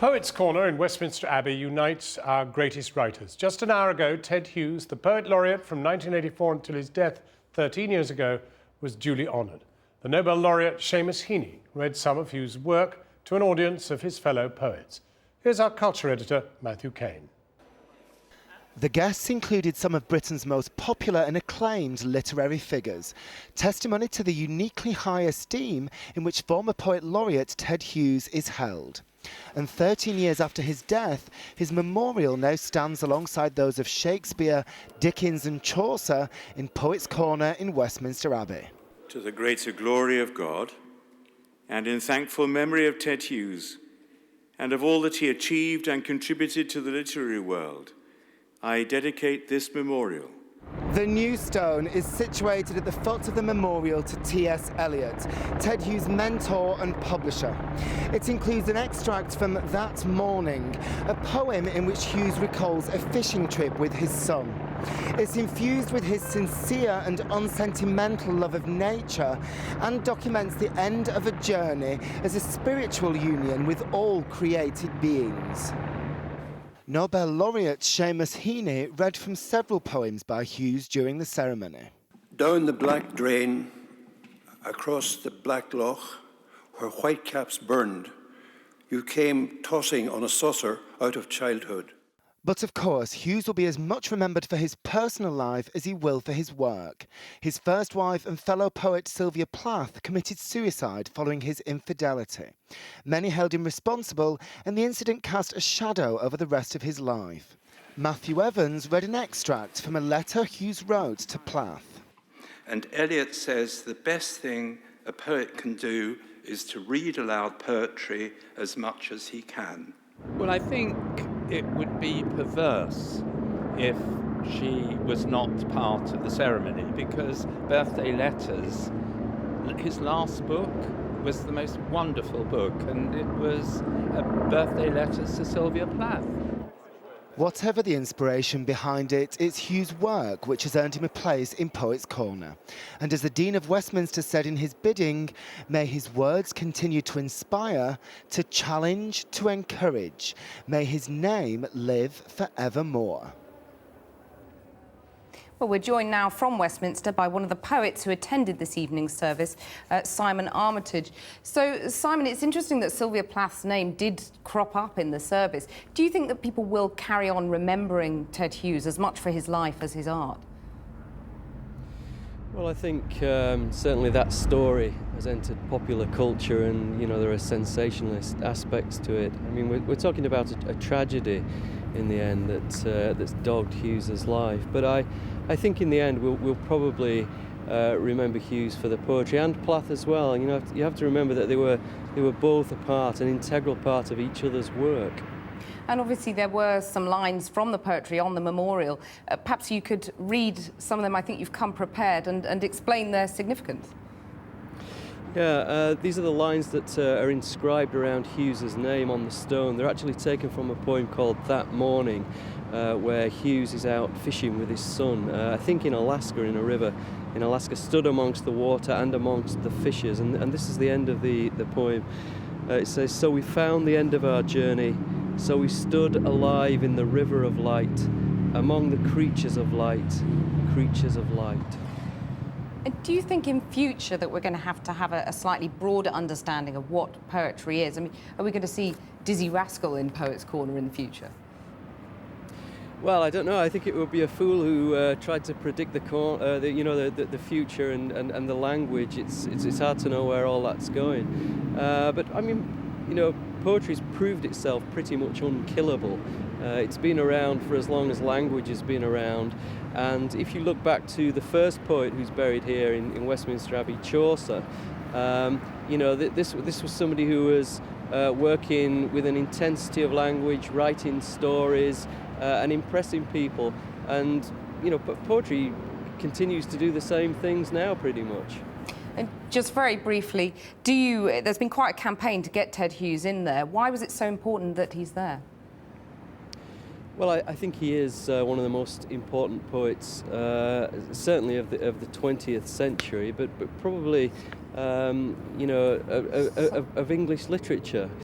Poets' Corner in Westminster Abbey unites our greatest writers. Just an hour ago, Ted Hughes, the poet laureate from 1984 until his death 13 years ago, was duly honoured. The Nobel laureate Seamus Heaney read some of Hughes' work to an audience of his fellow poets. Here's our culture editor, Matthew Kane. The guests included some of Britain's most popular and acclaimed literary figures, testimony to the uniquely high esteem in which former poet laureate Ted Hughes is held. And 13 years after his death, his memorial now stands alongside those of Shakespeare, Dickens and Chaucer in Poets' Corner in Westminster Abbey. To the greater glory of God, and in thankful memory of Ted Hughes, and of all that he achieved and contributed to the literary world, I dedicate this memorial. The new stone is situated at the foot of the memorial to T.S. Eliot, Ted Hughes' mentor and publisher. It includes an extract from That Morning, a poem in which Hughes recalls a fishing trip with his son. It's infused with his sincere and unsentimental love of nature and documents the end of a journey as a spiritual union with all created beings. Nobel laureate Seamus Heaney read from several poems by Hughes during the ceremony. Down the black drain, across the black loch, where whitecaps burned, you came tossing on a saucer out of childhood. But of course, Hughes will be as much remembered for his personal life as he will for his work. His first wife and fellow poet Sylvia Plath committed suicide following his infidelity. Many held him responsible, and the incident cast a shadow over the rest of his life. Matthew Evans read an extract from a letter Hughes wrote to Plath. And Eliot says the best thing a poet can do is to read aloud poetry as much as he can. Well, I think it would be perverse if she was not part of the ceremony, because Birthday Letters, his last book, was the most wonderful book, and it was Birthday Letters to Sylvia Plath. Whatever the inspiration behind it, it's Hughes' work which has earned him a place in Poets' Corner. And as the Dean of Westminster said in his bidding, may his words continue to inspire, to challenge, to encourage. May his name live forevermore. Well, we're joined now from Westminster by one of the poets who attended this evening's service, Simon Armitage. So, Simon, it's interesting that Sylvia Plath's name did crop up in the service. Do you think that people will carry on remembering Ted Hughes as much for his life as his art? Well, I think certainly that story has entered popular culture, and there are sensationalist aspects to it. I mean, we're talking about a tragedy in the end that's dogged Hughes's life. But I think in the end we'll probably remember Hughes for the poetry, and Plath as well. You have to remember that they were both an integral part of each other's work. And obviously there were some lines from the poetry on the memorial. Perhaps you could read some of them. I think you've come prepared, and explain their significance. Yeah, these are the lines that are inscribed around Hughes's name on the stone. They're actually taken from a poem called That Morning, where Hughes is out fishing with his son, I think in Alaska, in a river in Alaska, stood amongst the water and amongst the fishes. And this is the end of the poem. It says, "So we found the end of our journey, so we stood alive in the river of light, among the creatures of light, creatures of light." And do you think in future that we're going to have a slightly broader understanding of what poetry is? I mean, are we going to see Dizzy Rascal in Poets' Corner in the future? Well, I don't know. I think it would be a fool who tried to predict the future and the language. It's hard to know where all that's going. But I mean, poetry's proved itself pretty much unkillable. It's been around for as long as language has been around. And if you look back to the first poet who's buried here in Westminster Abbey, Chaucer, this was somebody who was working with an intensity of language, writing stories, and impressing people. And poetry continues to do the same things now, pretty much. And just very briefly, there's been quite a campaign to get Ted Hughes in there. Why was it so important that he's there? Well, I think he is one of the most important poets, certainly of the 20th century, but probably of English literature.